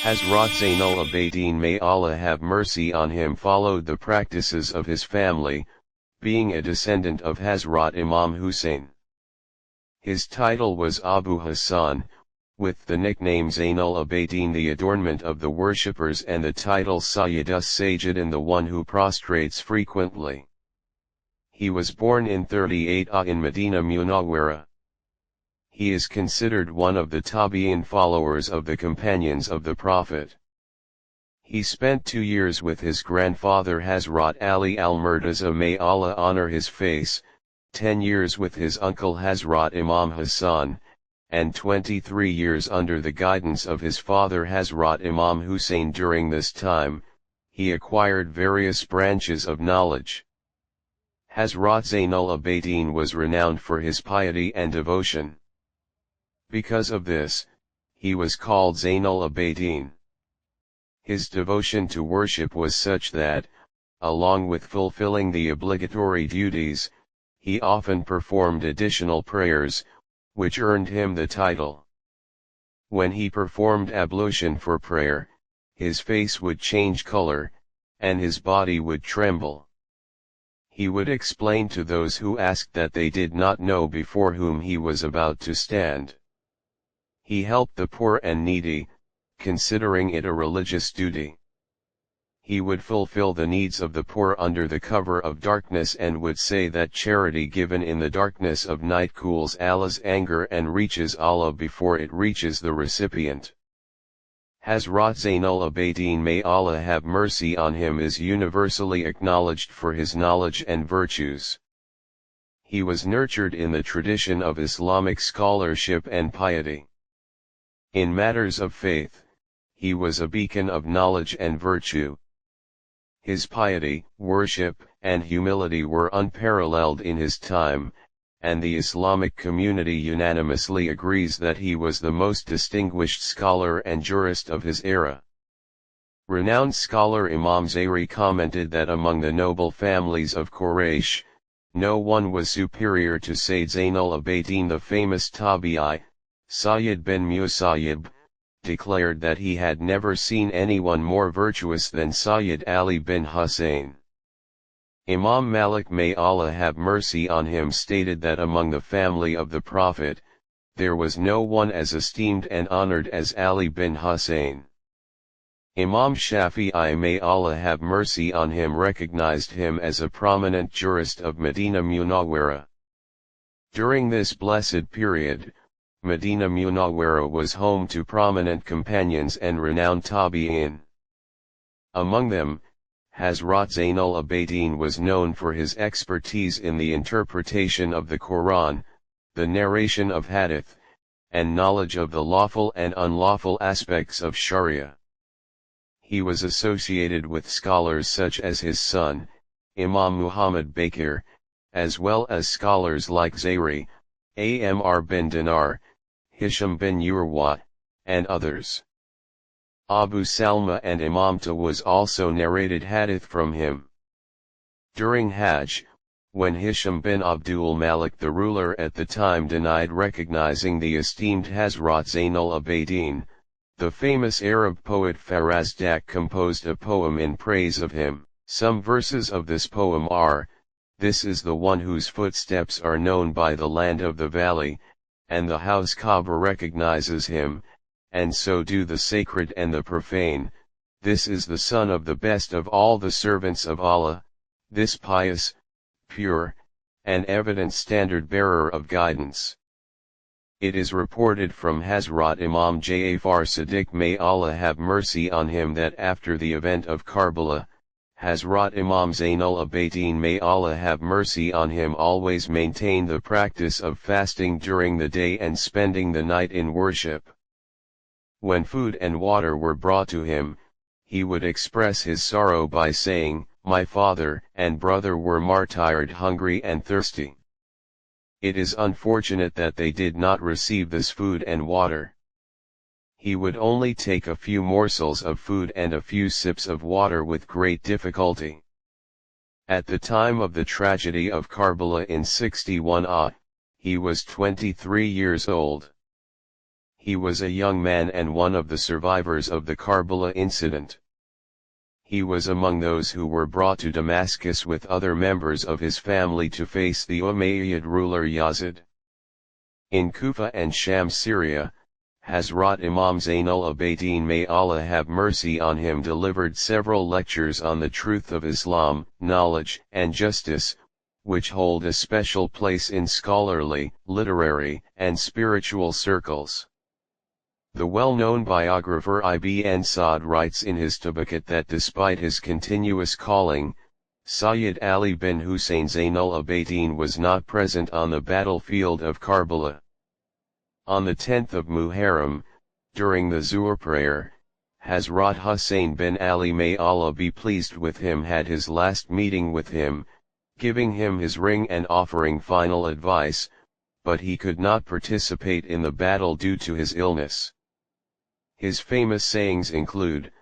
Hazrat Zain-ul-Abidin, may Allah have mercy on him, followed the practices of his family, being a descendant of Hazrat Imam Hussein. His title was Abu Hassan, with the nickname Zain-ul-Abidin the adornment of the worshippers, and the title Sayyidus Sajidin, the one who prostrates frequently. He was born in 38 in Medina Munawwara. He is considered one of the Tabi'in followers of the companions of the Prophet. He spent 2 years with his grandfather Hazrat Ali al-Murtaza, may Allah honor his face, 10 years with his uncle Hazrat Imam Hassan, and 23 years under the guidance of his father Hazrat Imam Hussein. During this time, he acquired various branches of knowledge. Hazrat Zain-ul-Abidin was renowned for his piety and devotion. Because of this, he was called Zain-ul-Abidin. His devotion to worship was such that, along with fulfilling the obligatory duties, he often performed additional prayers, which earned him the title. When he performed ablution for prayer, his face would change color, and his body would tremble. He would explain to those who asked that they did not know before whom he was about to stand. He helped the poor and needy, considering it a religious duty. He would fulfill the needs of the poor under the cover of darkness, and would say that charity given in the darkness of night cools Allah's anger and reaches Allah before it reaches the recipient. Hazrat Zain-ul-Abidin, may Allah have mercy on him, is universally acknowledged for his knowledge and virtues. He was nurtured in the tradition of Islamic scholarship and piety. In matters of faith, he was a beacon of knowledge and virtue. His piety, worship, and humility were unparalleled in his time, and the Islamic community unanimously agrees that he was the most distinguished scholar and jurist of his era. Renowned scholar Imam Zairi commented that among the noble families of Quraysh, no one was superior to Sayyid Zain-ul-Abidin. The famous Tabi'i, Sayyid bin Musayyib, declared that he had never seen anyone more virtuous than Sayyid Ali bin Hussein. Imam Malik, may Allah have mercy on him, stated that among the family of the Prophet, there was no one as esteemed and honored as Ali bin Hussein. Imam Shafi'i, may Allah have mercy on him, recognized him as a prominent jurist of Medina Munawwara. During this blessed period, Medina Munawwara was home to prominent companions and renowned Tabi'in. Among them, Hazrat Zain-ul-Abidin was known for his expertise in the interpretation of the Quran, the narration of Hadith, and knowledge of the lawful and unlawful aspects of Sharia. He was associated with scholars such as his son, Imam Muhammad Baqir, as well as scholars like Zairi, Amr bin Dinar, Hisham bin Urwa, and others. Abu Salma and Imam Tawus also narrated hadith from him. During Hajj, when Hisham bin Abdul Malik, the ruler at the time, denied recognizing the esteemed Hazrat Zain-ul-Abidin, the famous Arab poet Farazdak composed a poem in praise of him. Some verses of this poem are: "This is the one whose footsteps are known by the land of the valley, and the house Kaaba recognizes him, and so do the sacred and the profane. This is the son of the best of all the servants of Allah, this pious, pure, and evident standard-bearer of guidance." It is reported from Hazrat Imam Ja'far Sadiq, may Allah have mercy on him, that after the event of Karbala, Hazrat Imam Zain-ul-Abidin, may Allah have mercy on him, always maintained the practice of fasting during the day and spending the night in worship. When food and water were brought to him, he would express his sorrow by saying, "My father and brother were martyred hungry and thirsty. It is unfortunate that they did not receive this food and water." He would only take a few morsels of food and a few sips of water with great difficulty. At the time of the tragedy of Karbala in 61 AH, he was 23 years old. He was a young man and one of the survivors of the Karbala incident. He was among those who were brought to Damascus with other members of his family to face the Umayyad ruler Yazid. In Kufa and Sham, Syria, Hazrat Imam Zain-ul-Abidin, may Allah have mercy on him, delivered several lectures on the truth of Islam, knowledge and justice, which hold a special place in scholarly, literary, and spiritual circles. The well-known biographer Ibn Sa'd writes in his Tabaqat that despite his continuous calling, Sayyid Ali bin Hussein Zain-ul-Abidin was not present on the battlefield of Karbala. On the 10th of Muharram, during the Zuhr prayer, Hazrat Hussein bin Ali, may Allah be pleased with him, had his last meeting with him, giving him his ring and offering final advice, but he could not participate in the battle due to his illness. His famous sayings include,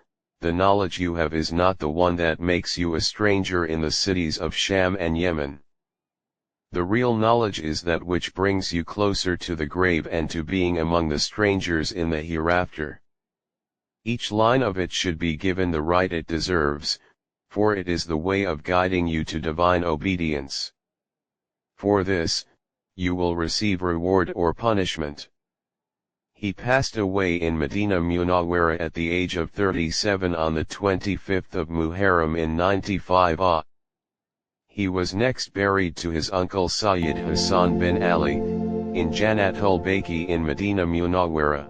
"The knowledge you have is not the one that makes you a stranger in the cities of Sham and Yemen. The real knowledge is that which brings you closer to the grave and to being among the strangers in the hereafter." Each line of it should be given the right it deserves, for it is the way of guiding you to divine obedience. For this, you will receive reward or punishment. He passed away in Medina Munawwara at the age of 37 on the 25th of Muharram in 95 AH. He was next buried to his uncle Sayyid Hassan bin Ali, in Jannatul Baqi in Medina Munawwara.